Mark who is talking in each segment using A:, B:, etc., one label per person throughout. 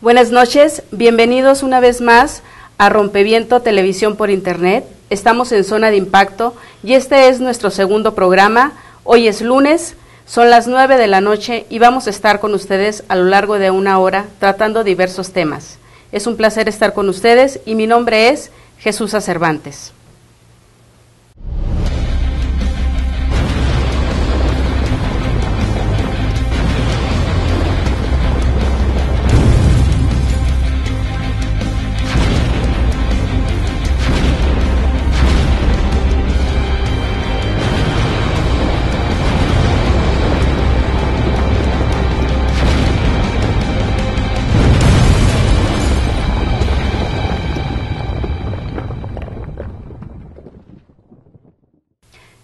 A: Buenas noches, bienvenidos una vez más a Rompeviento Televisión por Internet. Estamos en Zona de Impacto y este es nuestro segundo programa. Hoy es lunes, son las 9 de la noche y vamos a estar con ustedes a lo largo de una hora tratando diversos temas. Es un placer estar con ustedes y mi nombre es Jesús Cervantes.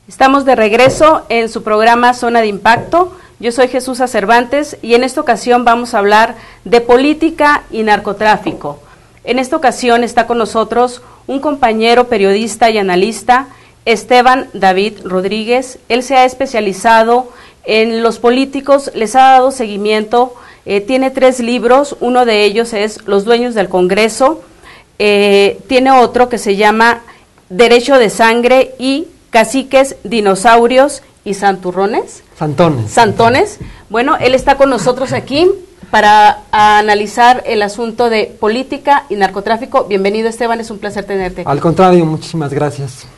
A: Estamos de regreso en su programa Zona de Impacto. Yo soy Jesús Cervantes y en esta ocasión vamos a hablar de política y narcotráfico. En esta ocasión está con nosotros un compañero periodista y analista, Esteban David Rodríguez. Él se ha especializado en los políticos, les ha dado seguimiento, tiene 3 libros, uno de ellos es Los Dueños del Congreso, tiene otro que se llama Derecho de Sangre y Caciques, Dinosaurios y Santurrones. Santones. Bueno, él está con nosotros aquí para analizar el asunto de política y narcotráfico. Bienvenido, Esteban, es un placer tenerte aquí.
B: Al contrario, muchísimas gracias.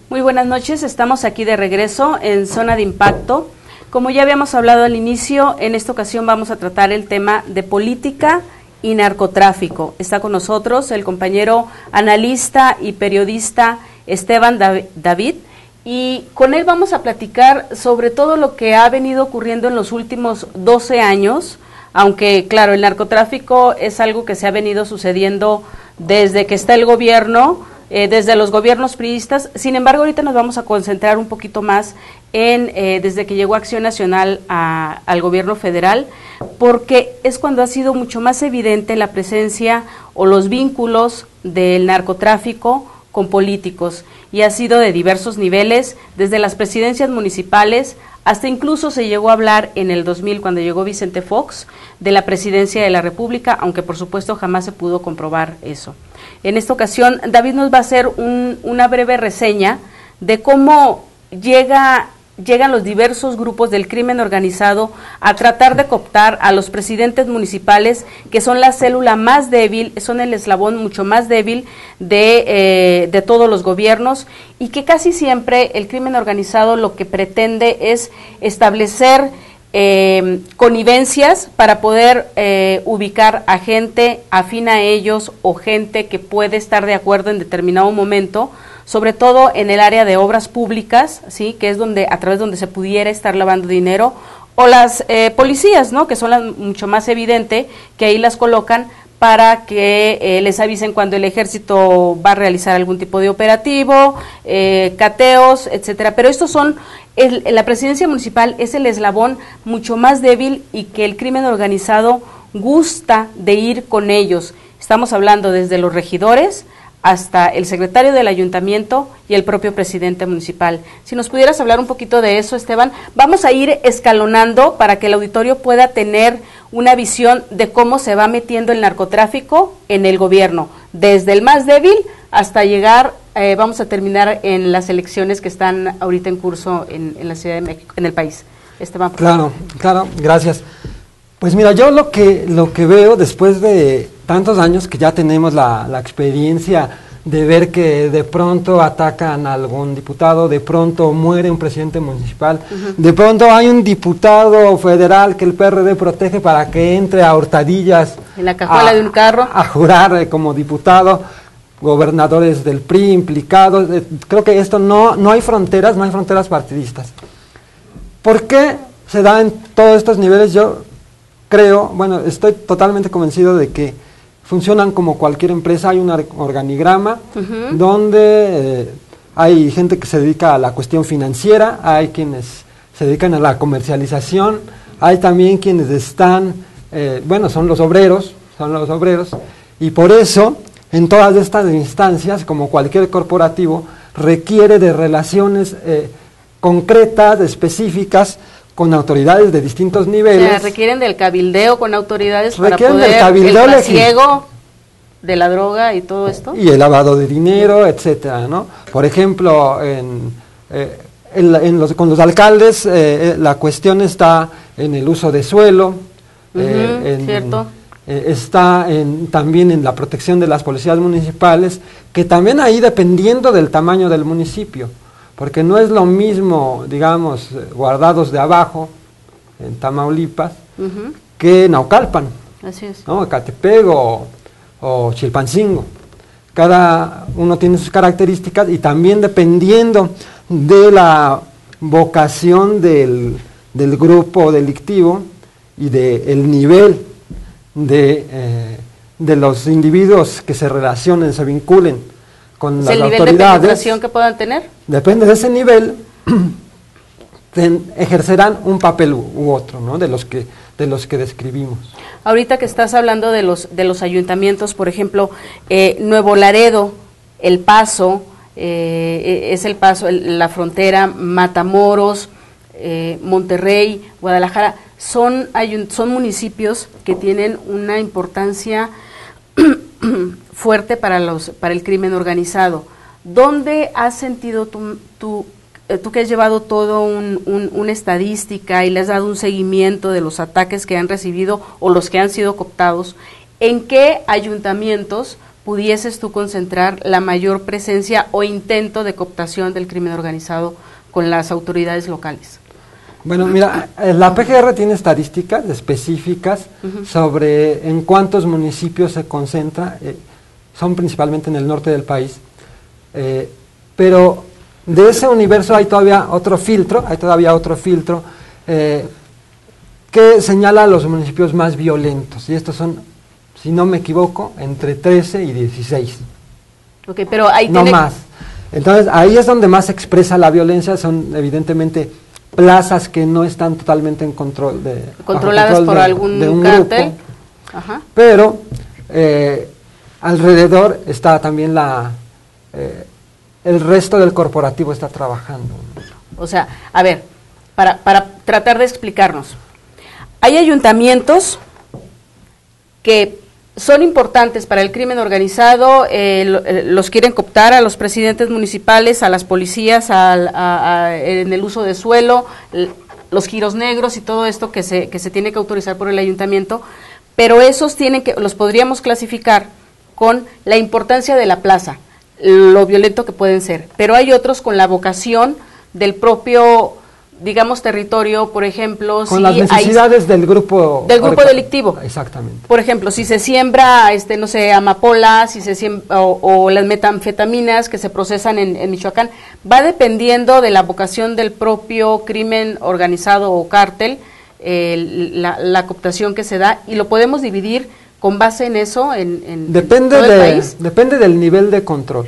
A: Muy buenas noches, estamos aquí de regreso en Zona de Impacto. Como ya habíamos hablado al inicio, en esta ocasión vamos a tratar el tema de política y narcotráfico. Está con nosotros el compañero analista y periodista Esteban David, y con él vamos a platicar sobre todo lo que ha venido ocurriendo en los últimos 12 años, aunque claro, el narcotráfico es algo que se ha venido sucediendo desde que está el gobierno, desde los gobiernos priistas. Sin embargo, ahorita nos vamos a concentrar un poquito más en desde que llegó Acción Nacional al gobierno federal, porque es cuando ha sido mucho más evidente la presencia o los vínculos del narcotráfico con políticos, y ha sido de diversos niveles, desde las presidencias municipales hasta incluso se llegó a hablar en el 2000, cuando llegó Vicente Fox, de la presidencia de la República, aunque por supuesto jamás se pudo comprobar eso. En esta ocasión, David nos va a hacer una breve reseña de cómo llegan los diversos grupos del crimen organizado a tratar de cooptar a los presidentes municipales, que son la célula más débil, son el eslabón mucho más débil de todos los gobiernos, y que casi siempre el crimen organizado lo que pretende es establecer connivencias para poder ubicar a gente afín a ellos o gente que puede estar de acuerdo en determinado momento, sobre todo en el área de obras públicas, sí, que es donde a través donde se pudiera estar lavando dinero, o las policías, ¿no?, que son las mucho más evidente, que ahí las colocan para que les avisen cuando el ejército va a realizar algún tipo de operativo, cateos, etcétera. Pero estos son la presidencia municipal es el eslabón mucho más débil, y que el crimen organizado gusta de ir con ellos. Estamos hablando desde los regidores hasta el secretario del ayuntamiento y el propio presidente municipal. Si nos pudieras hablar un poquito de eso, Esteban. Vamos a ir escalonando para que el auditorio pueda tener una visión de cómo se va metiendo el narcotráfico en el gobierno, desde el más débil hasta llegar, vamos a terminar en las elecciones que están ahorita en curso en la Ciudad de México, en el país. Esteban, por favor.
B: Claro, gracias. Pues mira, yo lo que veo después de tantos años que ya tenemos la experiencia de ver que de pronto atacan a algún diputado, de pronto muere un presidente municipal, de pronto hay un diputado federal que el PRD protege para que entre a hurtadillas
A: en la cajuela de un carro
B: a jurar como diputado, gobernadores del PRI implicados. Creo que esto no hay fronteras, no hay fronteras partidistas. ¿Por qué se da en todos estos niveles? Yo creo, bueno, estoy totalmente convencido de que funcionan como cualquier empresa. Hay un organigrama donde hay gente que se dedica a la cuestión financiera, hay quienes se dedican a la comercialización, hay también quienes están, son los obreros, y por eso en todas estas instancias, como cualquier corporativo, requiere de relaciones concretas, específicas, con autoridades de distintos niveles.
A: O sea, requieren del cabildeo con autoridades para
B: Requieren
A: poder
B: del cabildeo
A: el trasiego de la droga y todo esto.
B: Y el lavado de dinero, etcétera, ¿no? Por ejemplo, con los alcaldes la cuestión está en el uso de suelo,
A: cierto.
B: Está también en la protección de las policías municipales, que también ahí dependiendo del tamaño del municipio, porque no es lo mismo, digamos, Guardados de Abajo, en Tamaulipas, que Naucalpan,
A: así es,
B: ¿no? Ecatepec o Chilpancingo. Cada uno tiene sus características, y también dependiendo de la vocación del grupo delictivo y del nivel de los individuos que se relacionen, se vinculen con las autoridades. ¿El nivel de penetración
A: que puedan tener?
B: Depende de ese nivel, ejercerán un papel u otro, ¿no?, de los que describimos.
A: Ahorita que estás hablando de los ayuntamientos, por ejemplo, Nuevo Laredo, El Paso, es El Paso, la frontera, Matamoros, Monterrey, Guadalajara, son municipios que tienen una importancia fuerte para el crimen organizado. ¿Dónde has sentido tú que has llevado todo una estadística y le has dado un seguimiento de los ataques que han recibido o los que han sido cooptados, en qué ayuntamientos pudieses tú concentrar la mayor presencia o intento de cooptación del crimen organizado con las autoridades locales?
B: Bueno, mira, la PGR tiene estadísticas específicas sobre en cuántos municipios se concentra, son principalmente en el norte del país, pero de ese universo hay todavía otro filtro, que señala los municipios más violentos, y estos son, si no me equivoco, entre 13 y 16.
A: Ok, pero ahí
B: no más. Entonces, ahí es donde más se expresa la violencia, son evidentemente plazas que no están totalmente en control
A: controladas por algún cártel.
B: Ajá. Pero alrededor está también el resto del corporativo está trabajando.
A: O sea, a ver, para tratar de explicarnos, hay ayuntamientos que son importantes para el crimen organizado, los quieren cooptar a los presidentes municipales, a las policías, en el uso de suelo, los giros negros y todo esto que se tiene que autorizar por el ayuntamiento, pero esos los podríamos clasificar con la importancia de la plaza, lo violento que pueden ser, pero hay otros con la vocación del propio, digamos, territorio, por ejemplo,
B: con las necesidades del grupo
A: delictivo.
B: Exactamente.
A: Por ejemplo, si se siembra, no sé, amapola, si se siembra, o las metanfetaminas que se procesan en Michoacán, va dependiendo de la vocación del propio crimen organizado o cártel, la cooptación que se da, y lo podemos dividir con base en eso
B: depende
A: todo el país.
B: Depende del nivel de control.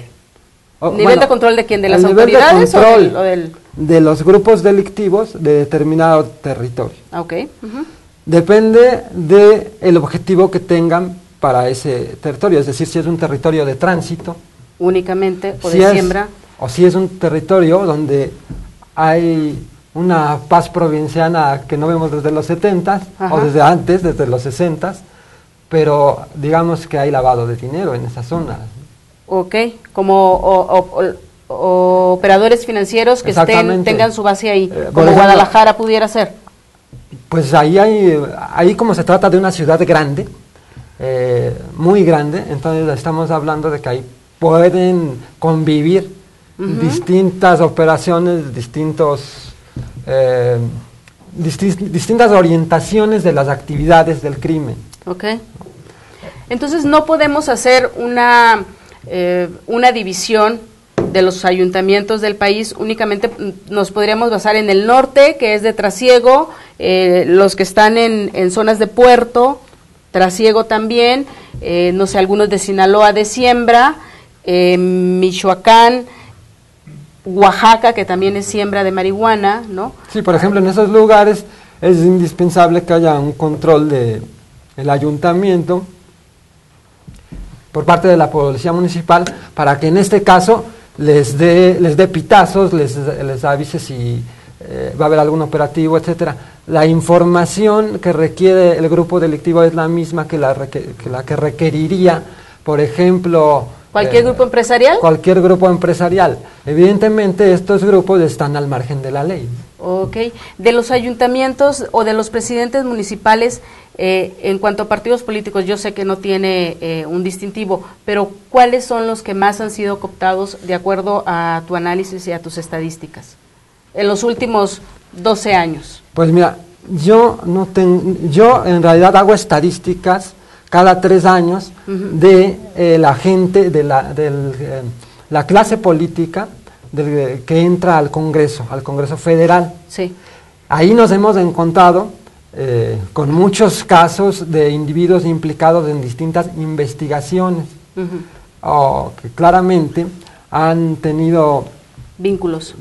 A: ¿Nivel de control de quién? ¿De las autoridades o del...?
B: De los grupos delictivos de determinado territorio.
A: Okay.
B: Depende del objetivo que tengan para ese territorio, es decir, si es un territorio de tránsito.
A: Únicamente, o de siembra.
B: O si es un territorio donde hay una paz provinciana que no vemos desde los 70s, o desde antes, desde los 60s, pero digamos que hay lavado de dinero en esas zonas. Ok,
A: como operadores financieros que tengan su base ahí, como ejemplo, Guadalajara pudiera ser.
B: Pues ahí como se trata de una ciudad grande, muy grande, entonces estamos hablando de que ahí pueden convivir distintas operaciones, distintas orientaciones de las actividades del crimen.
A: Ok. Entonces no podemos hacer una división de los ayuntamientos del país, únicamente nos podríamos basar en el norte, que es de trasiego, los que están en zonas de puerto, trasiego también, no sé, algunos de Sinaloa de siembra, Michoacán, Oaxaca, que también es siembra de marihuana, ¿no?
B: Sí, por ejemplo, en esos lugares es indispensable que haya un control del ayuntamiento por parte de la policía municipal, para que en este caso les dé pitazos, les avise si va a haber algún operativo, etcétera. La información que requiere el grupo delictivo es la misma que la que requeriría, por ejemplo,
A: ¿cualquier grupo empresarial?
B: Cualquier grupo empresarial. Evidentemente estos grupos están al margen de la ley.
A: Ok. De los ayuntamientos o de los presidentes municipales, en cuanto a partidos políticos, yo sé que no tiene un distintivo, pero ¿cuáles son los que más han sido cooptados de acuerdo a tu análisis y a tus estadísticas en los últimos 12 años?
B: Pues mira, yo en realidad hago estadísticas cada 3 años de la gente, de la clase política que entra al Congreso Federal.
A: Sí.
B: Ahí nos hemos encontrado con muchos casos de individuos implicados en distintas investigaciones, o que claramente han tenido
A: vínculos.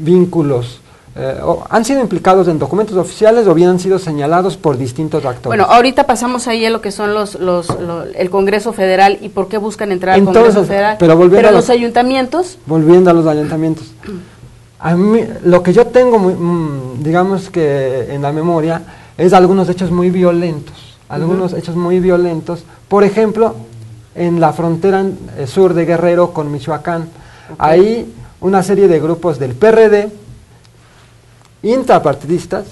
B: O han sido implicados en documentos oficiales o bien han sido señalados por distintos actores.
A: Bueno, ahorita pasamos ahí a lo que son el Congreso Federal y por qué buscan entrar al Congreso Federal. Pero los ayuntamientos.
B: Volviendo a los ayuntamientos. A mí, lo que yo tengo, digamos que en la memoria, es algunos hechos muy violentos. Por ejemplo, en la frontera sur de Guerrero con Michoacán. Ahí una serie de grupos del PRD, intrapartidistas,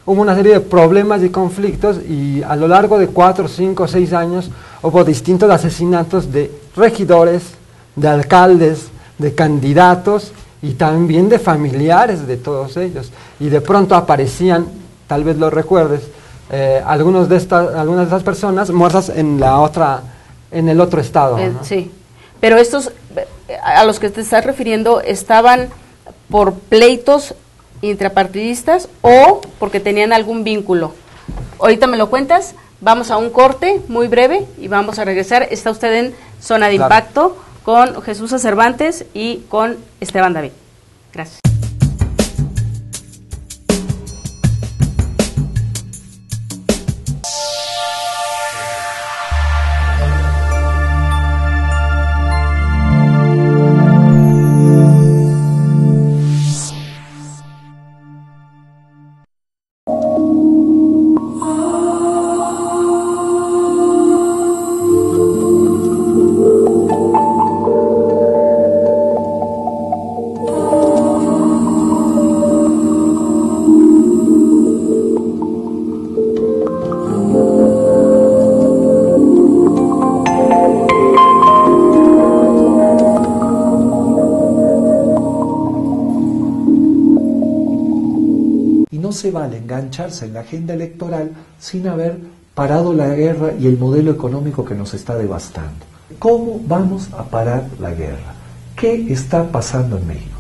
B: hubo una serie de problemas y conflictos, y a lo largo de 4, 5, 6 años hubo distintos asesinatos de regidores, de alcaldes, de candidatos y también de familiares de todos ellos. Y de pronto aparecían, tal vez lo recuerdes, algunas de estas personas muertas en el otro estado, ¿no?
A: Sí, pero estos a los que te estás refiriendo estaban por pleitos intrapartidistas o porque tenían algún vínculo. Ahorita me lo cuentas, vamos a un corte muy breve y vamos a regresar. Está usted en Zona de Impacto con Jesús Cervantes y con Esteban David. Gracias.
C: No se vale engancharse en la agenda electoral sin haber parado la guerra y el modelo económico que nos está devastando. ¿Cómo vamos a parar la guerra? ¿Qué está pasando en México?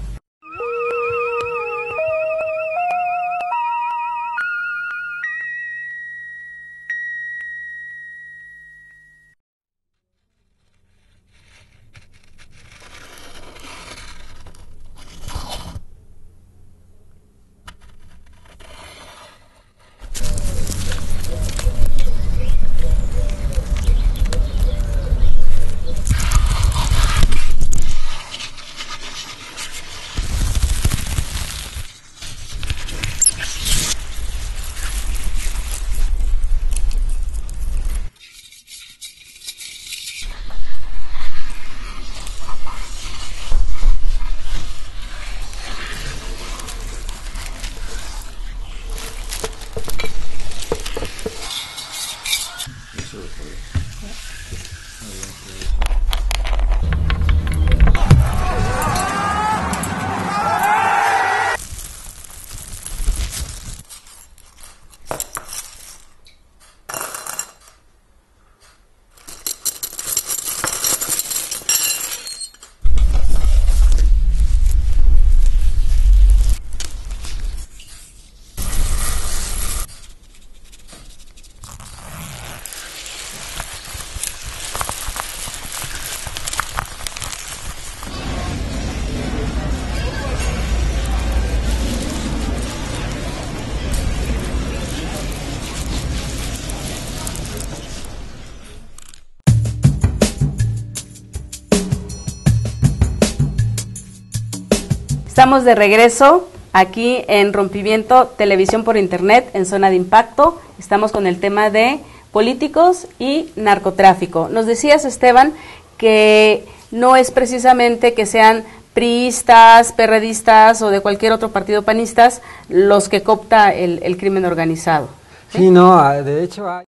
A: Estamos de regreso aquí en Rompimiento, televisión por internet, en Zona de Impacto. Estamos con el tema de políticos y narcotráfico. Nos decías, Esteban, que no es precisamente que sean priistas, perredistas o de cualquier otro partido panistas los que coopta el crimen organizado.
B: Sí, no, de hecho hay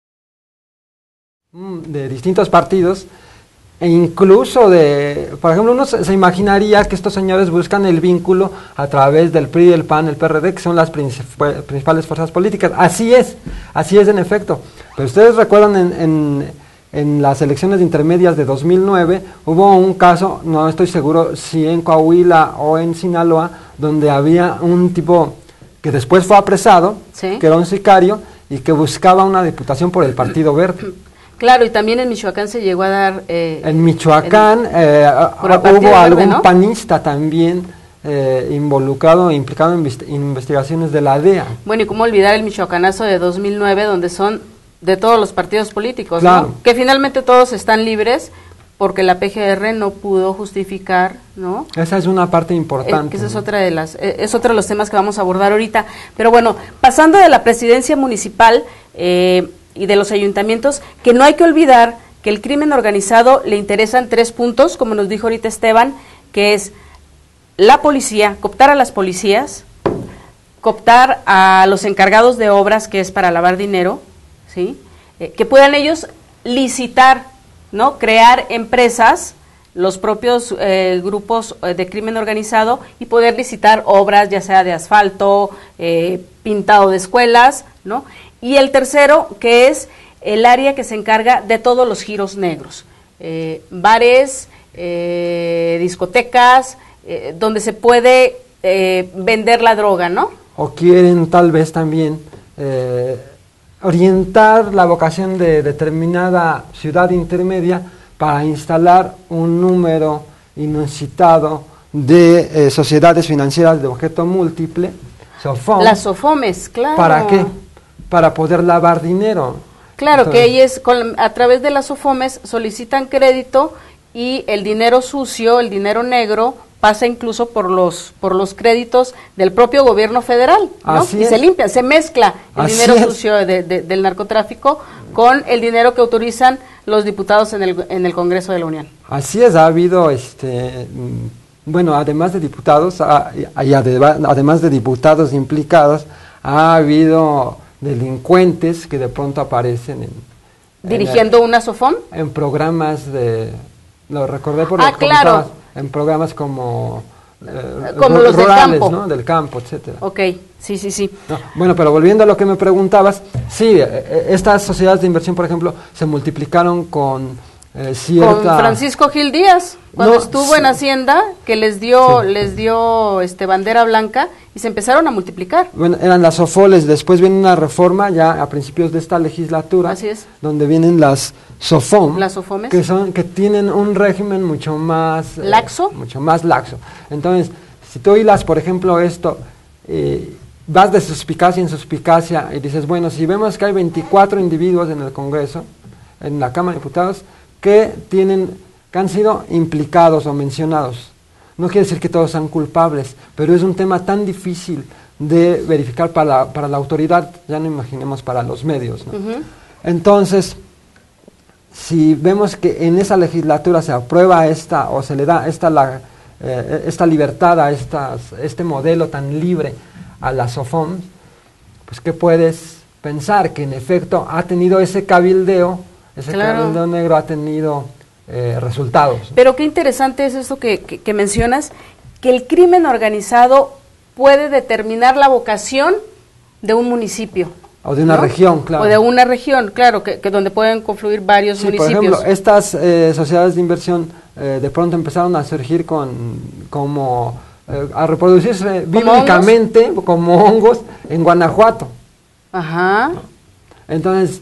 B: de distintos partidos. E incluso por ejemplo, uno se imaginaría que estos señores buscan el vínculo a través del PRI, el PAN, el PRD, que son las principales fuerzas políticas. Así es en efecto. Pero ustedes recuerdan en las elecciones intermedias de 2009, hubo un caso, no estoy seguro si en Coahuila o en Sinaloa, donde había un tipo que después fue apresado, ¿sí?, que era un sicario y que buscaba una diputación por el Partido Verde.
A: Claro, y también en Michoacán se llegó a dar...
B: en Michoacán hubo algún, ¿no?, panista también implicado en investigaciones de la DEA.
A: Bueno, y cómo olvidar el michoacanazo de 2009, donde son de todos los partidos políticos,
B: claro,
A: ¿no?, que finalmente todos están libres porque la PGR no pudo justificar, ¿no?
B: Esa es una parte importante.
A: Esa es otra de es otro de los temas que vamos a abordar ahorita. Pero bueno, pasando de la presidencia municipal y de los ayuntamientos, que no hay que olvidar que el crimen organizado le interesan 3 puntos, como nos dijo ahorita Esteban, que es la policía, cooptar a las policías, cooptar a los encargados de obras, que es para lavar dinero, ¿sí?, que puedan ellos licitar, ¿no?, crear empresas, los propios grupos de crimen organizado y poder licitar obras, ya sea de asfalto, pintado de escuelas, ¿no? Y el tercero, que es el área que se encarga de todos los giros negros, bares, discotecas, donde se puede vender la droga, ¿no?
B: O quieren tal vez también orientar la vocación de determinada ciudad intermedia para instalar un número inusitado de sociedades financieras de objeto múltiple, SOFOM.
A: Las SOFOMES, claro.
B: ¿Para qué? Para poder lavar dinero.
A: Claro,
B: Entonces,
A: que ellos a través de las SOFOMES solicitan crédito y el dinero sucio, el dinero negro, pasa incluso por los créditos del propio gobierno federal, ¿no?
B: Así
A: y
B: es.
A: se limpia, se mezcla el
B: Así
A: dinero
B: es.
A: sucio del narcotráfico con el dinero que autorizan los diputados en el Congreso de la Unión.
B: Así es, ha habido, bueno, además de diputados, además de diputados implicados, ha habido delincuentes que de pronto aparecen
A: ¿Dirigiendo una SOFOM?
B: en programas lo recordé por
A: Ah,
B: lo que
A: claro.
B: comentabas, en programas como
A: Como los del
B: rurales,
A: campo.
B: ¿no? Del campo, etcétera.
A: Ok, sí.
B: No, bueno, pero volviendo a lo que me preguntabas, sí, estas sociedades de inversión, por ejemplo, se multiplicaron con cierta...
A: Con Francisco Gil Díaz, cuando
B: No,
A: estuvo
B: sí.
A: en Hacienda, que les dio
B: Sí.
A: bandera blanca y se empezaron a multiplicar.
B: Bueno, eran las SOFOLES, después viene una reforma ya a principios de esta legislatura,
A: Así es.
B: donde vienen las SOFOM,
A: Las SOFOMES.
B: que tienen un régimen mucho más...
A: ¿Laxo?
B: Mucho más laxo. Entonces, si tú hilas, por ejemplo, esto, vas de suspicacia en suspicacia y dices, bueno, si vemos que hay 24 individuos en el Congreso, en la Cámara de Diputados, que han sido implicados o mencionados. No quiere decir que todos sean culpables, pero es un tema tan difícil de verificar para la autoridad, ya no imaginemos para los medios, ¿no?
A: Ujú.
B: Entonces, si vemos que en esa legislatura se aprueba o se le da esta libertad a este modelo tan libre a la SOFOM, pues ¿qué puedes pensar? Que en efecto ha tenido ese cabildeo negro ha tenido resultados.
A: Pero qué interesante es esto que mencionas, que el crimen organizado puede determinar la vocación de un municipio.
B: O de una región, claro.
A: O de una región, claro, que donde pueden confluir varios municipios.
B: Por ejemplo, estas sociedades de inversión de pronto empezaron a surgir a reproducirse bíblicamente como hongos en Guanajuato.
A: Ajá.
B: Entonces,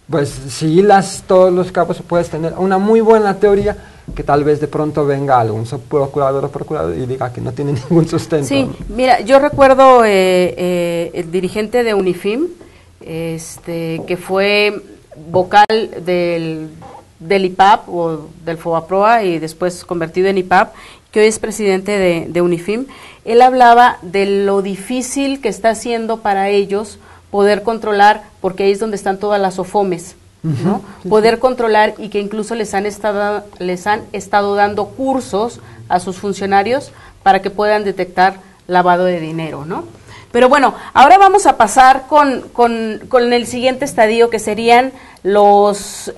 B: pues si hilas todos los cabos puedes tener una muy buena teoría que tal vez de pronto venga algún procurador o procurador y diga que no tiene ningún sustento.
A: Sí, mira, yo recuerdo el dirigente de Unifim, que fue vocal del IPAP o del FOBAPROA y después convertido en IPAP, que hoy es presidente de Unifim. Él hablaba de lo difícil que está haciendo para ellos poder controlar, porque ahí es donde están todas las SOFOMES, ¿no? Sí, poder controlar, y que incluso les han estado dando cursos a sus funcionarios para que puedan detectar lavado de dinero, ¿no? Pero bueno, ahora vamos a pasar con el siguiente estadio, que serían los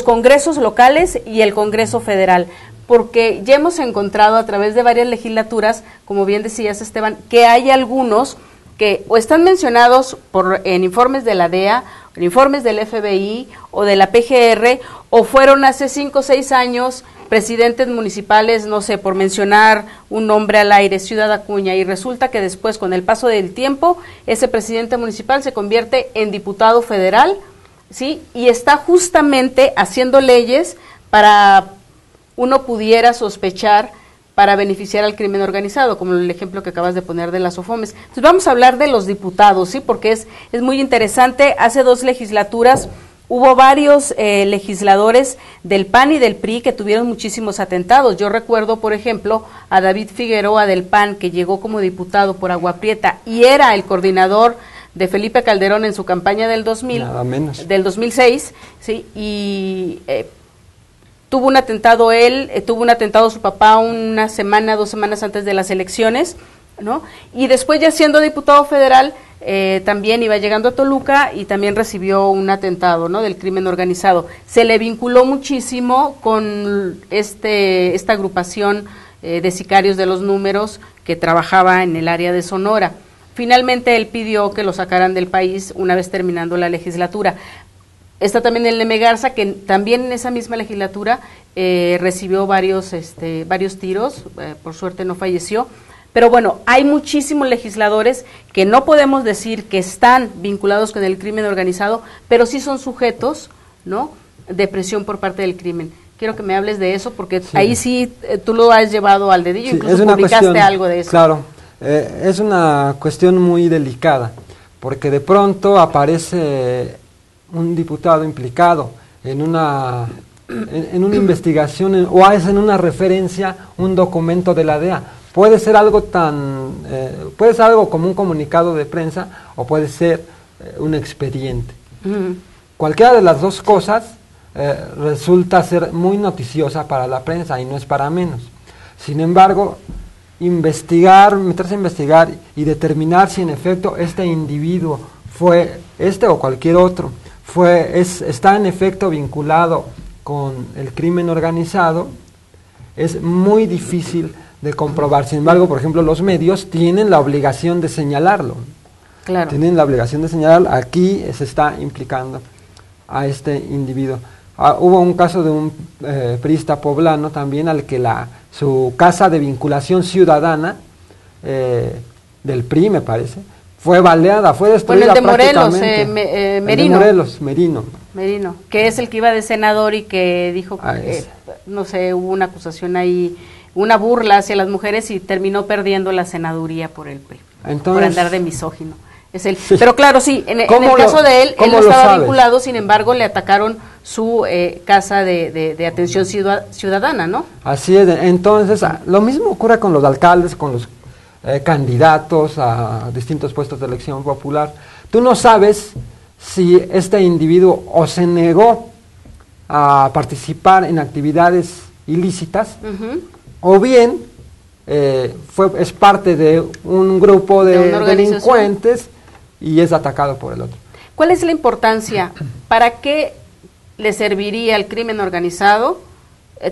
A: congresos locales y el Congreso Federal, porque ya hemos encontrado a través de varias legislaturas, como bien decías, Esteban, que hay algunos que o están mencionados en informes de la DEA, en informes del FBI o de la PGR, o fueron hace 5 o 6 años presidentes municipales, no sé, por mencionar un nombre al aire, Ciudad Acuña, y resulta que después, con el paso del tiempo, ese presidente municipal se convierte en diputado federal, ¿sí? Y está justamente haciendo leyes para uno pudiera sospechar para beneficiar al crimen organizado, como el ejemplo que acabas de poner de las SOFOMES. Entonces vamos a hablar de los diputados, ¿sí? Porque es muy interesante. Hace 2 legislaturas hubo varios legisladores del PAN y del PRI que tuvieron muchísimos atentados. Yo recuerdo, por ejemplo, a David Figueroa del PAN, que llegó como diputado por Agua Prieta y era el coordinador de Felipe Calderón en su campaña del 2006, ¿sí? Y tuvo un atentado tuvo un atentado su papá 2 semanas antes de las elecciones, ¿no? Y después, ya siendo diputado federal, también iba llegando a Toluca y también recibió un atentado, ¿no?, del crimen organizado. Se le vinculó muchísimo con esta agrupación de sicarios de los números que trabajaba en el área de Sonora. Finalmente él pidió que lo sacaran del país una vez terminando la legislatura. Está también el Neme Garza, que también en esa misma legislatura recibió varios tiros, por suerte no falleció. Pero bueno, hay muchísimos legisladores que no podemos decir que están vinculados con el crimen organizado, pero sí son sujetos, ¿no?, de presión por parte del crimen. Quiero que me hables de eso, porque sí, ahí sí tú lo has llevado al dedillo, sí, incluso publicaste algo de eso.
B: Claro, es una cuestión muy delicada, porque de pronto aparece un diputado implicado en una investigación o hacen una referencia, un documento de la DEA. Puede ser algo puede ser algo como un comunicado de prensa o puede ser un expediente. Cualquiera de las dos cosas resulta ser muy noticiosa para la prensa y no es para menos. Sin embargo, meterse a investigar y determinar si en efecto este individuo fue o cualquier otro está en efecto vinculado con el crimen organizado, es muy difícil de comprobar. Sin embargo, por ejemplo, los medios tienen la obligación de señalarlo.
A: Claro.
B: Tienen la obligación de señalarlo. Aquí se está implicando a este individuo. Hubo un caso de un priista poblano también al que su casa de vinculación ciudadana del PRI, me parece, fue baleada, fue destruida.
A: Bueno, el de Morelos,
B: Merino. El de Morelos,
A: Merino, que es el que iba de senador y que dijo, no sé, hubo una acusación ahí, una burla hacia las mujeres y terminó perdiendo la senaduría por el PRI, por andar de misógino. Es él. Sí. Pero claro, sí, en el caso de él no estaba vinculado, sin embargo, le atacaron su casa de atención ciudadana, ¿no?
B: Así es. Entonces, lo mismo ocurre con los alcaldes, con los candidatos a distintos puestos de elección popular. Tú no sabes si este individuo o se negó a participar en actividades ilícitas, o bien es parte de un grupo de delincuentes y es atacado por el otro.
A: ¿Cuál es la importancia? ¿Para qué le serviría al crimen organizado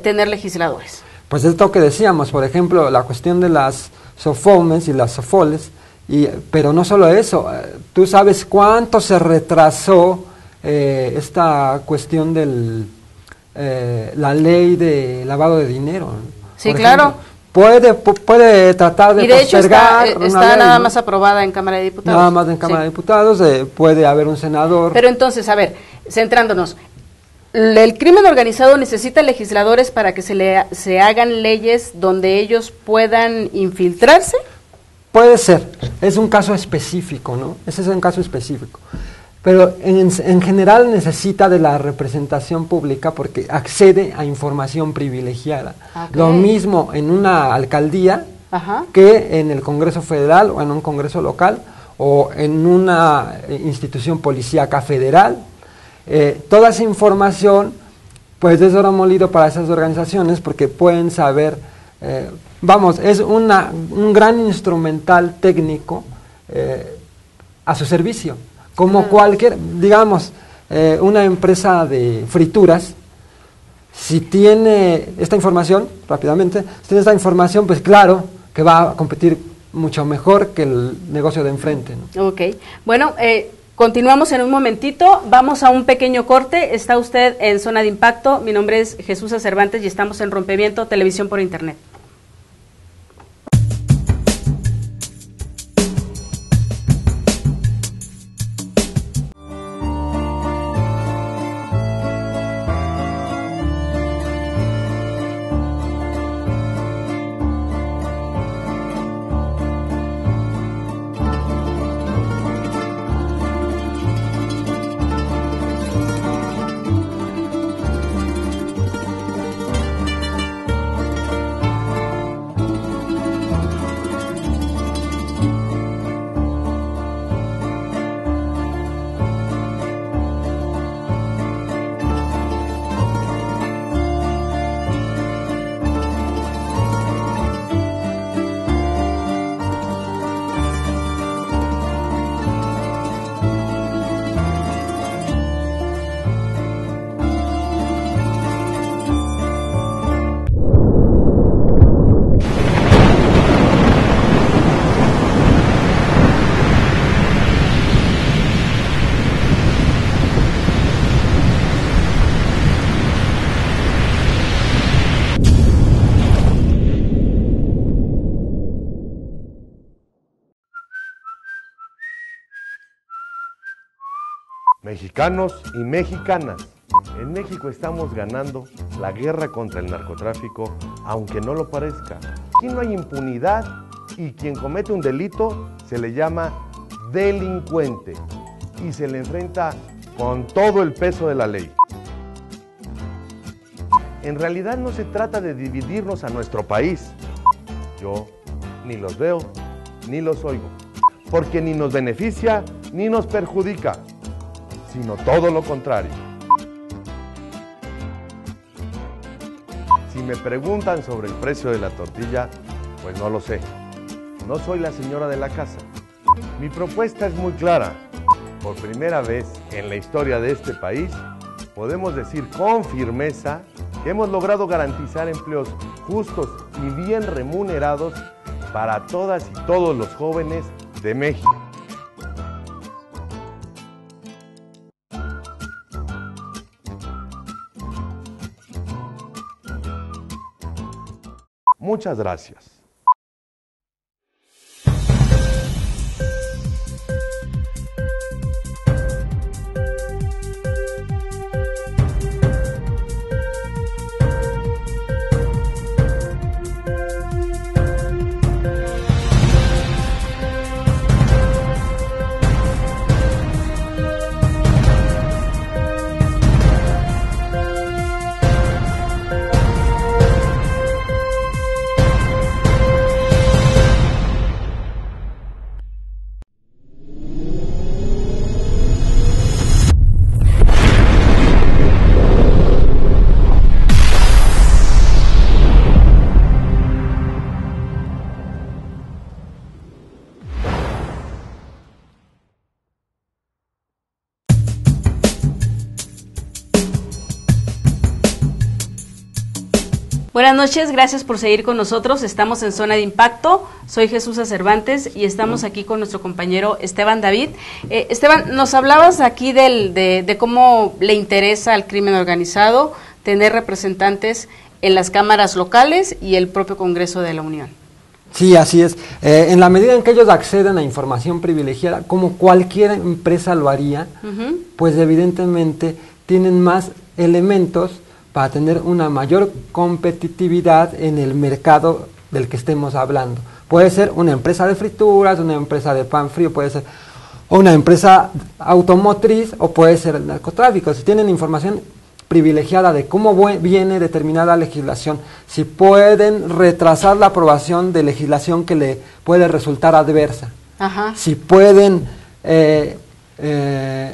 A: tener legisladores?
B: Pues esto que decíamos, por ejemplo, la cuestión de las SOFOMES y las SOFOLES, pero no solo eso, tú sabes cuánto se retrasó esta cuestión de la ley de lavado de dinero.
A: Sí, claro.
B: Puede tratar de postergar.
A: Y de hecho está nada más aprobada en Cámara de Diputados.
B: Nada más en Cámara de Diputados, puede haber un senador.
A: Pero entonces, a ver, centrándonos, ¿el crimen organizado necesita legisladores para que se hagan leyes donde ellos puedan infiltrarse?
B: Puede ser, es un caso específico, ¿no? Ese es un caso específico. Pero en general necesita de la representación pública porque accede a información privilegiada. Okay. Lo mismo en una alcaldía que en el Congreso Federal o en un Congreso local o en una institución policíaca federal. Toda esa información pues es oro molido para esas organizaciones porque pueden saber, es un gran instrumental técnico a su servicio. Como cualquier, digamos, una empresa de frituras, si tiene esta información, rápidamente, si tiene esta información, pues claro que va a competir mucho mejor que el negocio de enfrente, ¿no?
A: Ok, bueno, continuamos en un momentito, vamos a un pequeño corte, está usted en Zona de Impacto, mi nombre es Jesús Cervantes y estamos en Rompimiento, televisión por internet.
D: Mexicanos y mexicanas, en México estamos ganando la guerra contra el narcotráfico, aunque no lo parezca. Aquí no hay impunidad y quien comete un delito se le llama delincuente y se le enfrenta con todo el peso de la ley. En realidad no se trata de dividirnos a nuestro país. Yo ni los veo ni los oigo, porque ni nos beneficia ni nos perjudica, sino todo lo contrario. Si me preguntan sobre el precio de la tortilla, pues no lo sé. No soy la señora de la casa. Mi propuesta es muy clara. Por primera vez en la historia de este país, podemos decir con firmeza que hemos logrado garantizar empleos justos y bien remunerados para todas y todos los jóvenes de México. Muchas gracias.
A: Buenas noches, gracias por seguir con nosotros. Estamos en Zona de Impacto. Soy Jesús Cervantes y estamos aquí con nuestro compañero Esteban David. Esteban, nos hablabas aquí de cómo le interesa al crimen organizado tener representantes en las cámaras locales y el propio Congreso de la Unión.
B: Sí, así es. En la medida en que ellos acceden a información privilegiada, como cualquier empresa lo haría, pues evidentemente tienen más elementos para tener una mayor competitividad en el mercado del que estemos hablando. Puede ser una empresa de frituras, una empresa de pan frío, puede ser una empresa automotriz o puede ser el narcotráfico. Si tienen información privilegiada de cómo viene determinada legislación, si pueden retrasar la aprobación de legislación que le puede resultar adversa, si pueden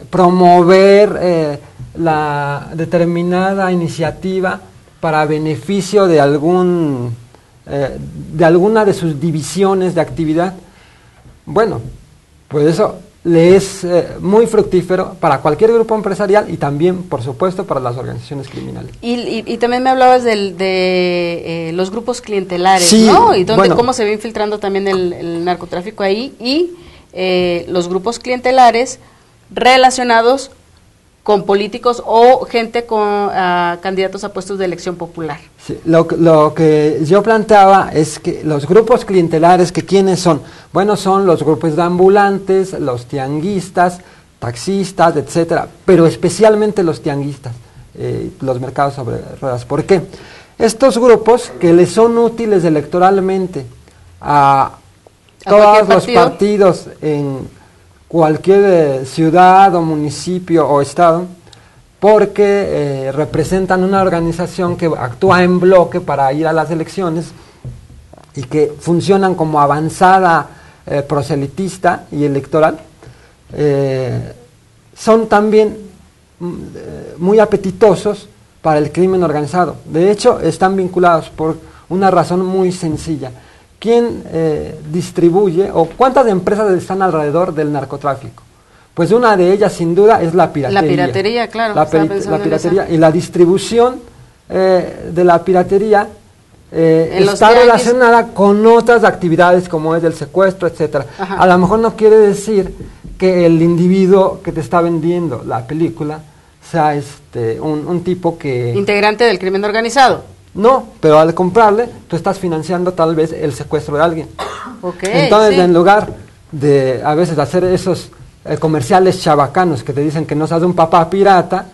B: promover la determinada iniciativa para beneficio de alguna de sus divisiones de actividad, bueno, pues eso le es muy fructífero para cualquier grupo empresarial y también, por supuesto, para las organizaciones criminales.
A: Y también me hablabas de los grupos clientelares,
B: sí,
A: ¿no? Y cómo se va infiltrando también el narcotráfico ahí y los grupos clientelares relacionados con políticos o gente con candidatos a puestos de elección popular.
B: Sí, lo que yo planteaba es que los grupos clientelares, que ¿quiénes son? Bueno, son los grupos de ambulantes, los tianguistas, taxistas, etcétera, pero especialmente los tianguistas, los mercados sobre ruedas. ¿Por qué? Estos grupos que les son útiles electoralmente a todos los partidos en cualquier ciudad o municipio o estado, porque representan una organización que actúa en bloque para ir a las elecciones y que funcionan como avanzada proselitista y electoral, son también muy apetitosos para el crimen organizado. De hecho, están vinculados por una razón muy sencilla. ¿Quién distribuye o cuántas empresas están alrededor del narcotráfico? Pues una de ellas, sin duda, es la piratería.
A: La piratería, claro.
B: La piratería y la distribución de la piratería está relacionada con otras actividades como es el secuestro, etcétera. A lo mejor no quiere decir que el individuo que te está vendiendo la película sea un tipo que...
A: integrante del crimen organizado.
B: No, pero al comprarle, tú estás financiando tal vez el secuestro de alguien.
A: Okay,
B: entonces,
A: sí,
B: en lugar de a veces hacer esos comerciales chabacanos que te dicen que no seas un papá pirata,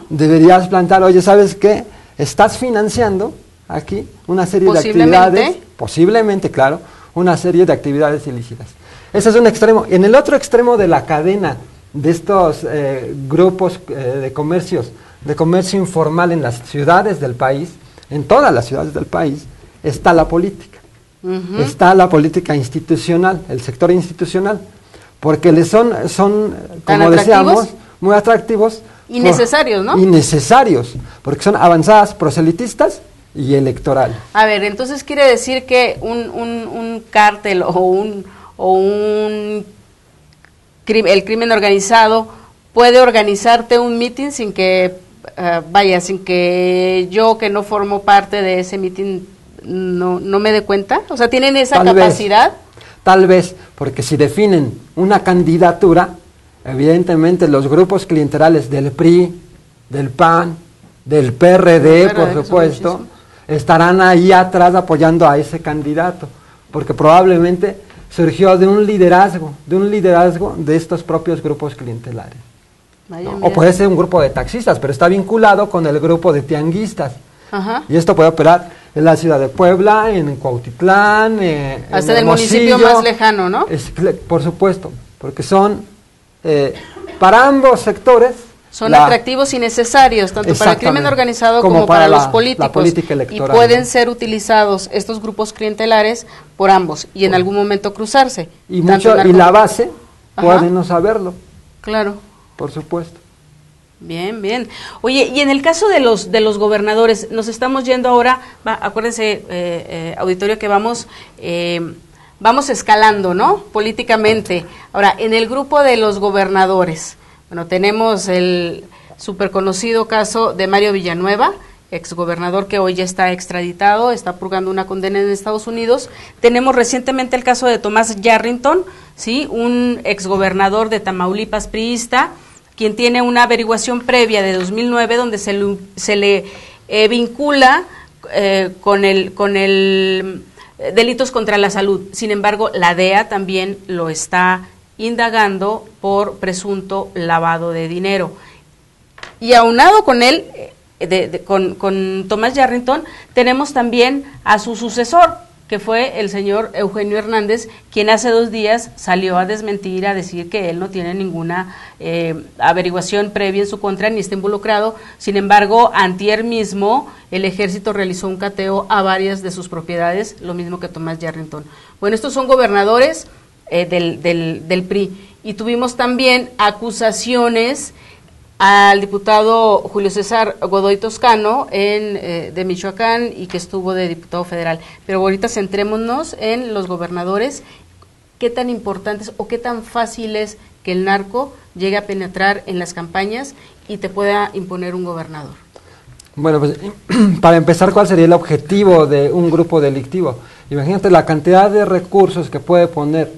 A: Deberías
B: plantear, oye, ¿sabes qué? Estás financiando aquí una serie de actividades, posiblemente, claro, una serie de actividades ilícitas. Ese es un extremo. En el otro extremo de la cadena de estos grupos de comercio informal en las ciudades del país, en todas las ciudades del país, está la política. Está la política institucional, el sector institucional, porque son como decíamos, muy atractivos.
A: Y necesarios, ¿no?
B: Y necesarios, porque son avanzadas, proselitistas y electorales.
A: A ver, entonces quiere decir que un cártel el crimen organizado puede organizarte un mitin sin que, sin que yo, que no formo parte de ese mitin, no me dé cuenta. O sea, ¿tienen esa capacidad?
B: Tal vez, porque si definen una candidatura, evidentemente los grupos clientelales del PRI, del PAN, del PRD, por supuesto, estarán ahí atrás apoyando a ese candidato, porque probablemente surgió de un liderazgo de estos propios grupos clientelares. O puede ser un grupo de taxistas, pero está vinculado con el grupo de tianguistas. Y esto puede operar en la ciudad de Puebla, en Cuautitlán,
A: hasta en el municipio más lejano, ¿no?
B: Por supuesto, porque son, para ambos sectores,
A: son atractivos y necesarios, tanto para el crimen organizado como para los políticos.
B: La política electoral.
A: Y pueden ser utilizados estos grupos clientelares por ambos y en algún momento cruzarse.
B: Y la base puede no saberlo.
A: Claro.
B: Por supuesto.
A: Bien, bien. Oye, y en el caso de los gobernadores, nos estamos yendo ahora, acuérdense, auditorio, que vamos escalando, ¿no? Políticamente. Ahora, en el grupo de los gobernadores, bueno, tenemos el súper conocido caso de Mario Villanueva, exgobernador que hoy ya está extraditado, está purgando una condena en Estados Unidos. Tenemos recientemente el caso de Tomás Yarrington, ¿sí? Un exgobernador de Tamaulipas priista, quien tiene una averiguación previa de 2009 donde se le vincula con el delitos contra la salud. Sin embargo, la DEA también lo está indagando por presunto lavado de dinero. Y aunado con él, con Tomás Yarrington, tenemos también a su sucesor, que fue el señor Eugenio Hernández, quien hace 2 días salió a desmentir, a decir que él no tiene ninguna averiguación previa en su contra, ni está involucrado. Sin embargo, antier mismo, el ejército realizó un cateo a varias de sus propiedades, lo mismo que Tomás Yarrington. Bueno, estos son gobernadores del PRI. Y tuvimos también acusaciones al diputado Julio César Godoy Toscano de Michoacán y que estuvo de diputado federal. Pero ahorita centrémonos en los gobernadores. ¿Qué tan importantes o qué tan fácil es que el narco llegue a penetrar en las campañas y te pueda imponer un gobernador?
B: Bueno, pues para empezar, ¿cuál sería el objetivo de un grupo delictivo? Imagínate la cantidad de recursos que puede poner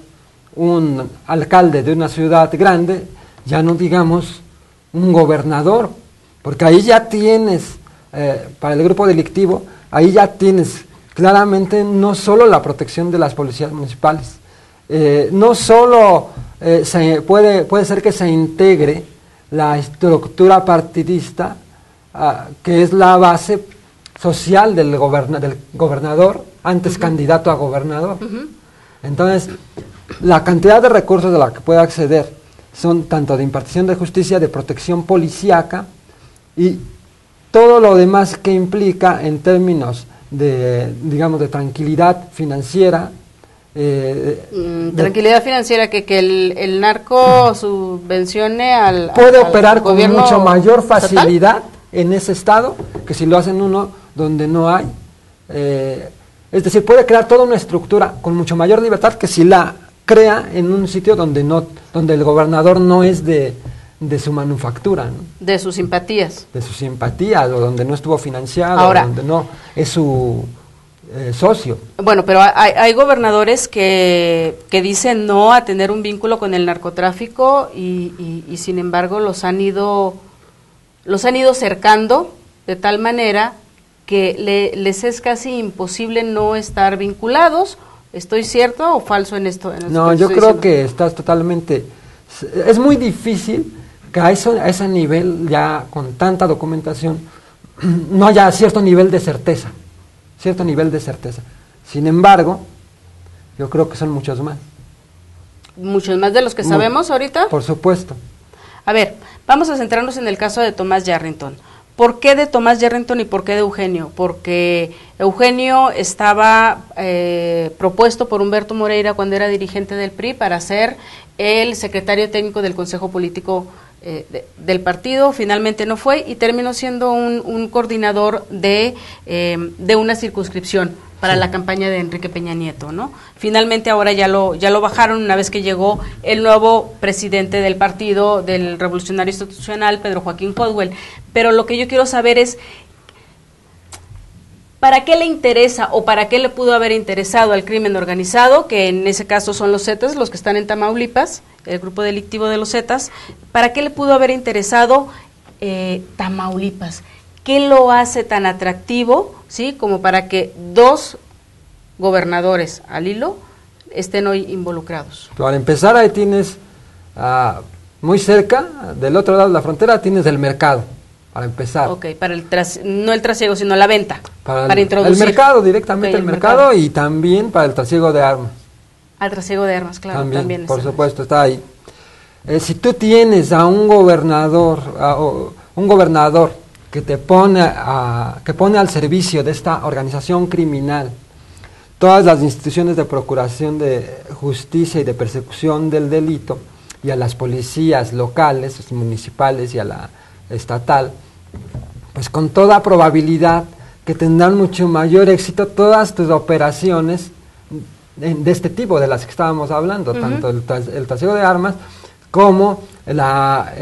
B: un alcalde de una ciudad grande, ya no digamos un gobernador, porque ahí ya tienes, para el grupo delictivo, ahí ya tienes claramente no solo la protección de las policías municipales, no solo puede ser que se integre la estructura partidista, que es la base social del gobernador, antes candidato a gobernador. Entonces, la cantidad de recursos de la que puede acceder son tanto de impartición de justicia, de protección policíaca y todo lo demás que implica en términos de, digamos, de tranquilidad financiera.
A: Tranquilidad financiera, que el narco subvencione
B: puede operar con mucho mayor facilidad
A: estatal
B: en ese estado que si lo hacen uno donde no hay. Es decir, puede crear toda una estructura con mucho mayor libertad que si la crea en un sitio donde el gobernador no es de su manufactura, ¿no?
A: De sus simpatías.
B: De sus simpatías, o donde no estuvo financiado,
A: ahora,
B: o donde no es su socio.
A: Bueno, pero hay gobernadores que dicen no a tener un vínculo con el narcotráfico y sin embargo los han ido cercando de tal manera que les es casi imposible no estar vinculados. ¿Estoy cierto o falso en esto?
B: No, yo creo que estás totalmente Es muy difícil que a ese nivel, ya con tanta documentación, no haya cierto nivel de certeza. Sin embargo, yo creo que son muchos más.
A: ¿Muchos más de los que sabemos ahorita?
B: Por supuesto.
A: A ver, vamos a centrarnos en el caso de Tomás Yarrington. ¿Por qué de Tomás Yarrington y por qué de Eugenio? Porque Eugenio estaba propuesto por Humberto Moreira cuando era dirigente del PRI para ser el secretario técnico del Consejo Político del partido. Finalmente no fue y terminó siendo un coordinador de una circunscripción para la campaña de Enrique Peña Nieto, ¿no? Finalmente ahora ya lo bajaron una vez que llegó el nuevo presidente del partido, del Revolucionario Institucional, Pedro Joaquín Caldwell. Pero lo que yo quiero saber es, ¿para qué le interesa o para qué le pudo haber interesado al crimen organizado, que en ese caso son los Zetas, los que están en Tamaulipas, el grupo delictivo de los Zetas? ¿Para qué le pudo haber interesado Tamaulipas? ¿Qué lo hace tan atractivo, sí, como para que dos gobernadores al hilo estén hoy involucrados?
B: Para empezar, ahí tienes muy cerca, del otro lado de la frontera, tienes el mercado, para empezar.
A: Ok, para no el trasiego, sino la venta, para introducir.
B: El mercado, directamente el mercado, y también para el trasiego de armas.
A: Al trasiego de armas, claro, también
B: por supuesto, está ahí. Si tú tienes a un gobernador que te pone al servicio de esta organización criminal todas las instituciones de procuración de justicia y de persecución del delito, y a las policías locales, municipales y a la estatal, pues con toda probabilidad que tendrán mucho mayor éxito todas tus operaciones de este tipo de las que estábamos hablando, tanto el trasiego de armas como la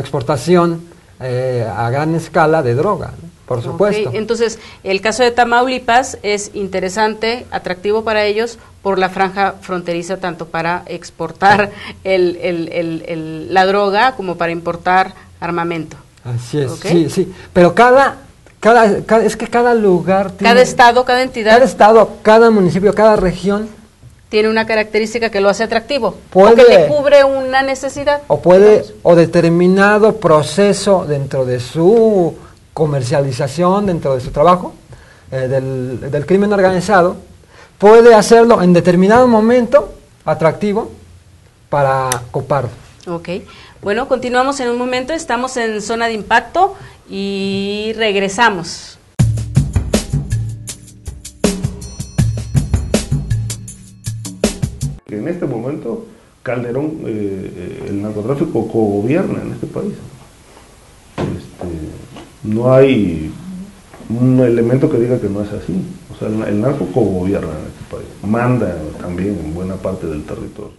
B: exportación a gran escala de droga, ¿no? Por supuesto.
A: Okay. Entonces, el caso de Tamaulipas es interesante, atractivo para ellos por la franja fronteriza, tanto para exportar la droga como para importar armamento.
B: Así es,
A: ¿Okay?
B: sí. Pero es que cada lugar tiene,
A: cada estado, cada entidad,
B: cada municipio, cada región
A: tiene una característica que lo hace atractivo,
B: o
A: que le cubre una necesidad.
B: O determinado proceso dentro de su comercialización, dentro de su trabajo, del crimen organizado, puede hacerlo en determinado momento atractivo para coparlo.
A: Ok, bueno, continuamos en un momento, estamos en Zona de Impacto y regresamos.
E: En este momento, Calderón, el narcotráfico cogobierna en este país. No hay un elemento que diga que no es así. O sea, el narco cogobierna en este país. Manda también en buena parte del territorio.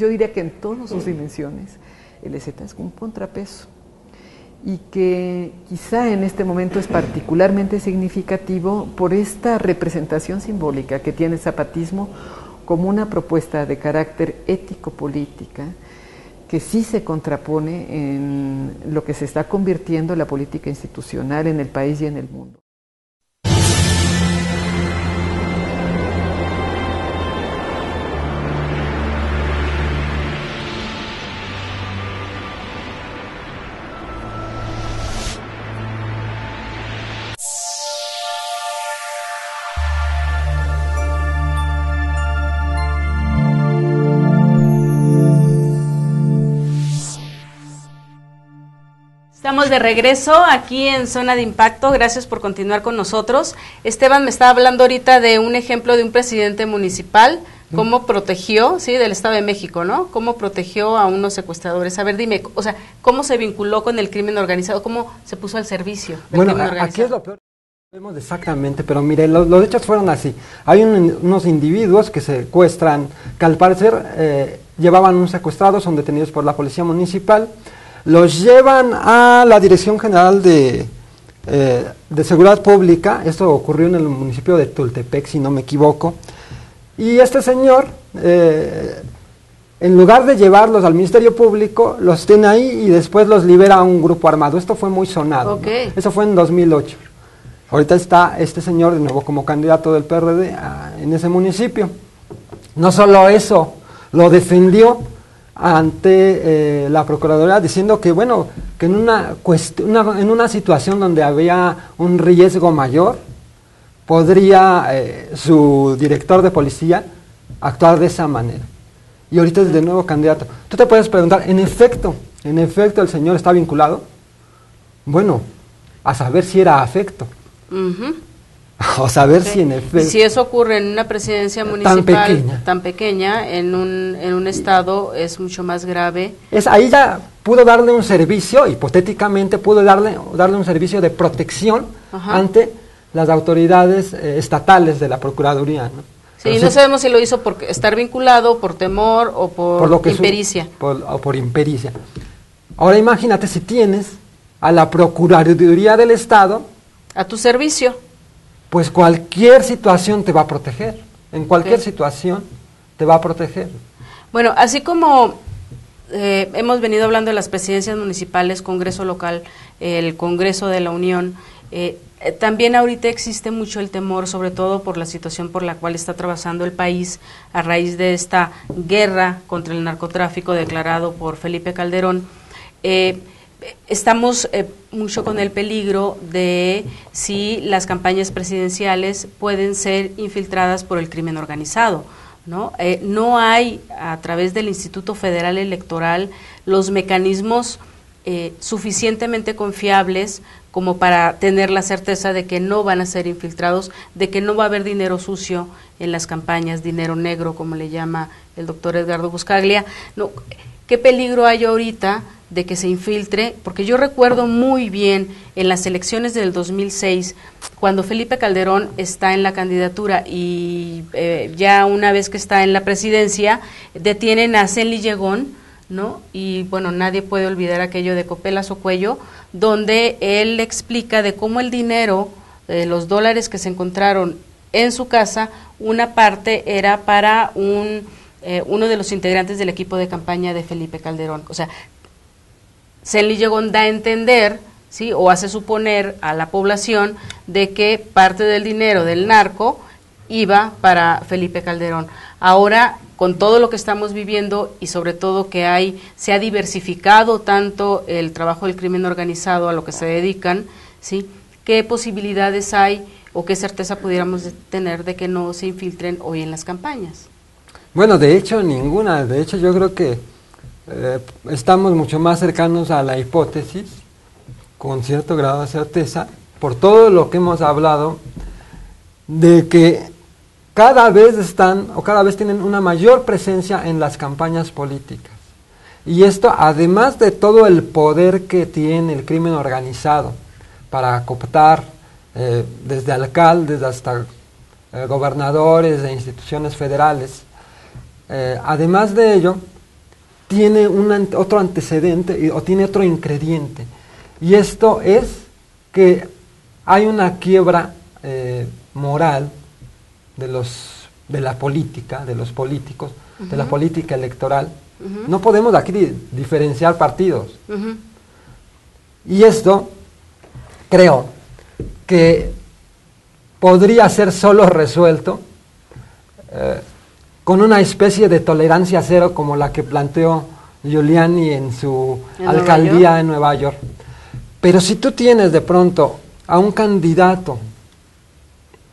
F: yo diría que en todas sus dimensiones, el EZ es un contrapeso y que quizá en este momento es particularmente significativo por esta representación simbólica que tiene el zapatismo como una propuesta de carácter ético-política que sí se contrapone en lo que se está convirtiendo la política institucional en el país y en el mundo.
A: Estamos de regreso aquí en Zona de Impacto, gracias por continuar con nosotros. Esteban me estaba hablando ahorita de un ejemplo de un presidente municipal, cómo protegió, sí, del Estado de México, ¿no? Cómo protegió a unos secuestradores. A ver, dime, o sea, ¿cómo se vinculó con el crimen organizado? ¿Cómo se puso al servicio del crimen organizado?
B: Aquí es lo peor. Vemos exactamente, pero mire, los hechos fueron así. Hay unos individuos que secuestran, que al parecer llevaban un secuestrado, son detenidos por la policía municipal, los llevan a la Dirección General de Seguridad Pública. Esto ocurrió en el municipio de Tultepec, si no me equivoco, y este señor, en lugar de llevarlos al Ministerio Público, los tiene ahí y después los libera a un grupo armado. Esto fue muy sonado,
A: Okay.
B: ¿no? Eso fue en 2008. Ahorita está este señor de nuevo como candidato del PRD en ese municipio. No solo eso, lo defendió ante la Procuraduría diciendo que, bueno, que en una situación donde había un riesgo mayor, podría su director de policía actuar de esa manera. Y ahorita es de nuevo candidato. Tú te puedes preguntar, en efecto el señor está vinculado. Bueno, a saber si era afecto. O saber si en efecto.
A: Y si eso ocurre en una presidencia municipal tan pequeña en un estado, es mucho más grave.
B: Ahí ya pudo darle un servicio, hipotéticamente pudo darle un servicio de protección ante las autoridades estatales de la Procuraduría, ¿no?
A: Sí, no sabemos si lo hizo por estar vinculado, por temor o por impericia.
B: Por impericia. Ahora imagínate si tienes a la Procuraduría del Estado
A: a tu servicio.
B: Pues cualquier situación te va a proteger, en cualquier situación te va a proteger.
A: Bueno, así como hemos venido hablando de las presidencias municipales, Congreso local, el Congreso de la Unión, también ahorita existe mucho el temor, sobre todo por la situación por la cual está atravesando el país a raíz de esta guerra contra el narcotráfico declarado por Felipe Calderón. Estamos mucho con el peligro de si las campañas presidenciales pueden ser infiltradas por el crimen organizado, ¿no? No hay, a través del Instituto Federal Electoral, los mecanismos suficientemente confiables como para tener la certeza de que no van a ser infiltrados, de que no va a haber dinero sucio en las campañas, dinero negro, como le llama el doctor Edgardo Buscaglia. No, ¿qué peligro hay ahorita de que se infiltre? Porque yo recuerdo muy bien en las elecciones del 2006, cuando Felipe Calderón está en la candidatura y ya una vez que está en la presidencia, detienen a Zenly Llegón, ¿no? Y bueno, nadie puede olvidar aquello de Copelas o Cuello, donde él explica de cómo el dinero, los dólares que se encontraron en su casa, una parte era para uno de los integrantes del equipo de campaña de Felipe Calderón. O sea, Zenly Llegón da a entender, ¿sí?, o hace suponer a la población de que parte del dinero del narco iba para Felipe Calderón. Ahora, con todo lo que estamos viviendo y sobre todo que se ha diversificado tanto el trabajo del crimen organizado a lo que se dedican, ¿sí?, ¿qué posibilidades hay o qué certeza pudiéramos tener de que no se infiltren hoy en las campañas?
B: Bueno, de hecho, ninguna. De hecho, yo creo que estamos mucho más cercanos a la hipótesis, con cierto grado de certeza, por todo lo que hemos hablado, de que cada vez tienen una mayor presencia en las campañas políticas. Y esto, además de todo el poder que tiene el crimen organizado para cooptar desde alcaldes hasta gobernadores de instituciones federales, además de ello, tiene otro antecedente o tiene otro ingrediente. Y esto es que hay una quiebra moral de la política, de los políticos, de la política electoral. No podemos aquí diferenciar partidos. Y esto, creo, que podría ser solo resuelto con una especie de tolerancia cero como la que planteó Giuliani en su alcaldía en Nueva York. Pero si tú tienes de pronto a un candidato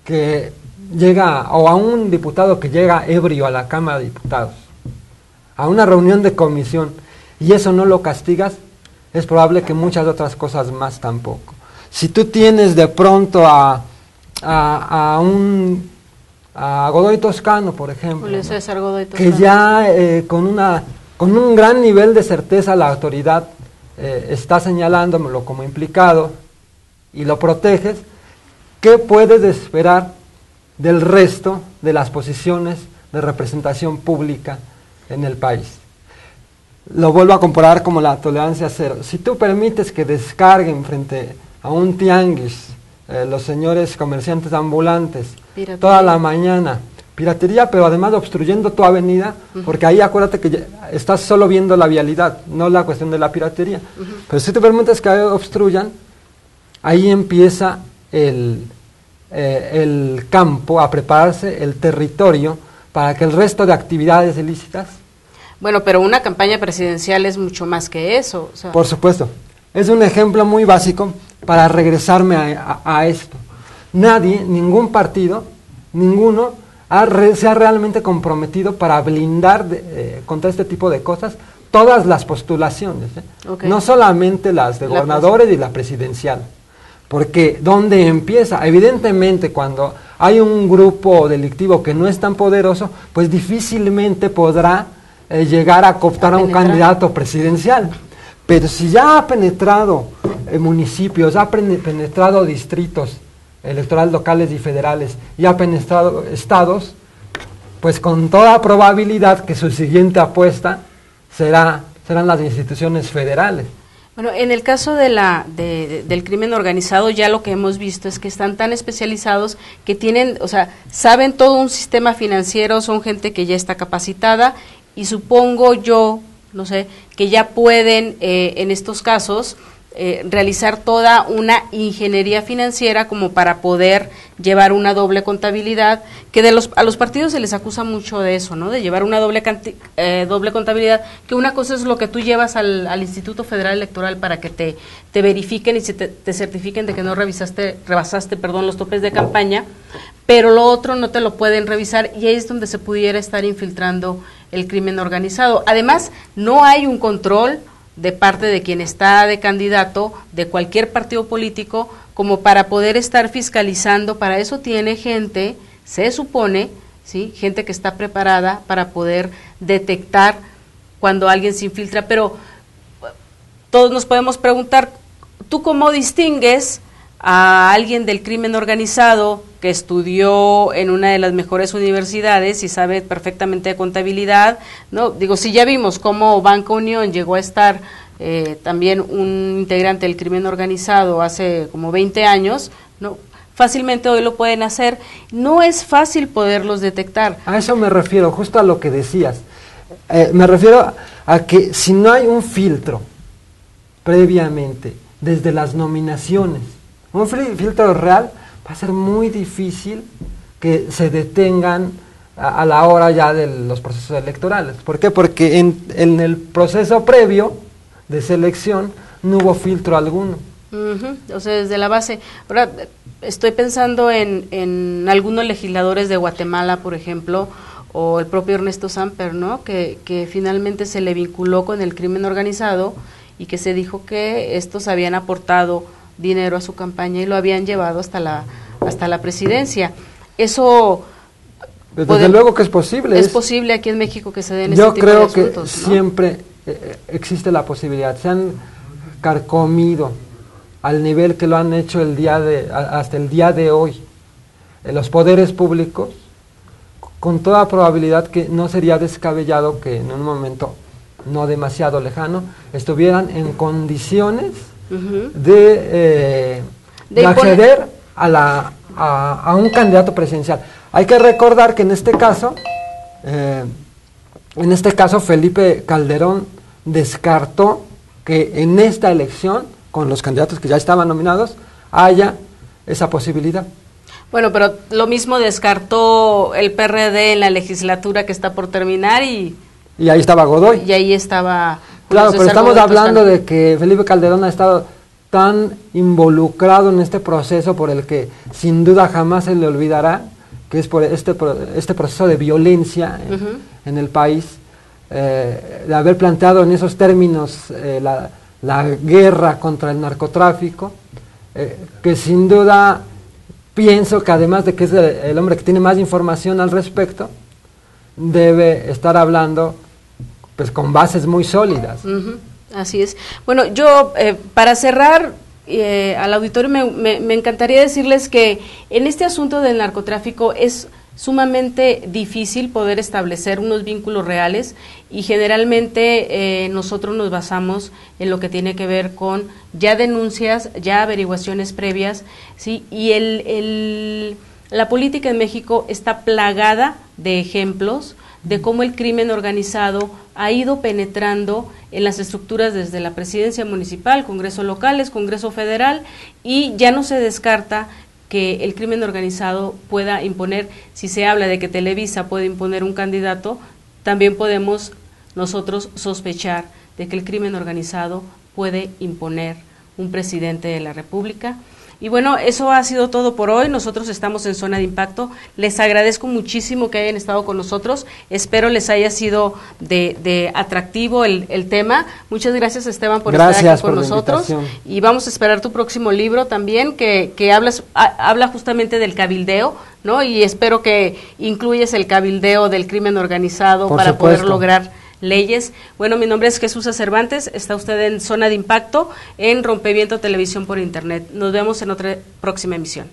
B: que llega, o a un diputado que llega ebrio a la Cámara de Diputados, a una reunión de comisión, y eso no lo castigas, es probable que muchas otras cosas más tampoco. Si tú tienes de pronto a Godoy Toscano, por ejemplo,
A: Julio César Godoy Toscano,
B: que ya con un gran nivel de certeza la autoridad está señalándomelo como implicado y lo proteges, ¿qué puedes esperar del resto de las posiciones de representación pública en el país? Lo vuelvo a comparar como la tolerancia cero. Si tú permites que descarguen frente a un tianguis los señores comerciantes ambulantes toda la mañana, piratería, pero además obstruyendo tu avenida, porque ahí acuérdate que estás solo viendo la vialidad, no la cuestión de la piratería. Pero si tú permites que obstruyan, ahí empieza el campo a prepararse, el territorio, para que el resto de actividades ilícitas...
A: Bueno, pero una campaña presidencial es mucho más que eso. O sea.
B: Por supuesto. Es un ejemplo muy básico para regresarme a esto. Nadie, ningún partido, ninguno, se ha realmente comprometido para blindar contra este tipo de cosas todas las postulaciones. Okay. No solamente las de gobernadores y la presidencial. Porque ¿dónde empieza? Evidentemente cuando hay un grupo delictivo que no es tan poderoso, pues difícilmente podrá llegar a cooptar a un candidato presidencial. Pero si ya ha penetrado municipios, ha penetrado distritos electorales locales y federales, y ha penetrado estados, pues con toda probabilidad que su siguiente apuesta serán las instituciones federales.
A: Bueno, en el caso del crimen organizado, ya lo que hemos visto es que están tan especializados que tienen, o sea, saben todo un sistema financiero, son gente que ya está capacitada, y supongo yo, no sé, que ya pueden en estos casos realizar toda una ingeniería financiera como para poder llevar una doble contabilidad, que a los partidos se les acusa mucho de eso, ¿no? De llevar una doble contabilidad, que una cosa es lo que tú llevas al Instituto Federal Electoral para que te verifiquen y te certifiquen de que no rebasaste los topes de campaña, pero lo otro no te lo pueden revisar, y ahí es donde se pudiera estar infiltrando el crimen organizado. Además, no hay un control de parte de quien está de candidato de cualquier partido político como para poder estar fiscalizando. Para eso tiene gente, se supone, ¿sí?, gente que está preparada para poder detectar cuando alguien se infiltra. Pero todos nos podemos preguntar, ¿tú cómo distingues a alguien del crimen organizado que estudió en una de las mejores universidades y sabe perfectamente de contabilidad? No, digo, si ya vimos cómo Banca Unión llegó a estar también un integrante del crimen organizado hace como 20 años, no, fácilmente hoy lo pueden hacer. No es fácil poderlos detectar.
B: A eso me refiero, justo a lo que decías. Me refiero a que si no hay un filtro previamente, desde las nominaciones, un filtro real, va a ser muy difícil que se detengan a la hora ya de los procesos electorales. ¿Por qué? Porque en el proceso previo de selección no hubo filtro alguno.
A: O sea, desde la base. Ahora, estoy pensando en algunos legisladores de Guatemala, por ejemplo, o el propio Ernesto Samper, ¿no?, que finalmente se le vinculó con el crimen organizado y que se dijo que estos habían aportado dinero a su campaña y lo habían llevado hasta la presidencia. Eso
B: desde luego que es posible.
A: Es posible aquí en México que se den este tipo de asuntos.
B: Yo creo que siempre existe la posibilidad. Se han carcomido al nivel que lo han hecho hasta el día de hoy los poderes públicos, con toda probabilidad que no sería descabellado que en un momento no demasiado lejano, estuvieran en condiciones de acceder a un candidato presidencial. Hay que recordar que en este caso Felipe Calderón descartó que en esta elección, con los candidatos que ya estaban nominados, haya esa posibilidad.
A: Bueno, pero lo mismo descartó el PRD en la legislatura que está por terminar y
B: ahí estaba Godoy.
A: Y ahí estaba...
B: Claro, pero estamos hablando de que Felipe Calderón ha estado tan involucrado en este proceso por el que sin duda jamás se le olvidará, que es por este proceso de violencia en el país, de haber planteado en esos términos la guerra contra el narcotráfico, que sin duda pienso que además de que es el hombre que tiene más información al respecto, debe estar hablando pues con bases muy sólidas.
A: Así es. Bueno, yo para cerrar al auditorio me encantaría decirles que en este asunto del narcotráfico es sumamente difícil poder establecer unos vínculos reales y generalmente nosotros nos basamos en lo que tiene que ver con ya denuncias, ya averiguaciones previas, ¿sí? Y la política en México está plagada de ejemplos de cómo el crimen organizado ha ido penetrando en las estructuras desde la presidencia municipal, Congreso locales, Congreso federal, y ya no se descarta que el crimen organizado pueda imponer, si se habla de que Televisa puede imponer un candidato, también podemos nosotros sospechar de que el crimen organizado puede imponer un presidente de la República. Y bueno, eso ha sido todo por hoy. Nosotros estamos en Zona de Impacto. Les agradezco muchísimo que hayan estado con nosotros. Espero les haya sido de atractivo el tema. Muchas gracias, Esteban, por estar aquí con nosotros. Y vamos a esperar tu próximo libro también, que habla justamente del cabildeo, ¿no? Y espero que incluyes el cabildeo del crimen organizado para poder lograr leyes. Bueno, mi nombre es Jesús Cervantes, está usted en Zona de Impacto en Rompeviento Televisión por Internet. Nos vemos en otra próxima emisión.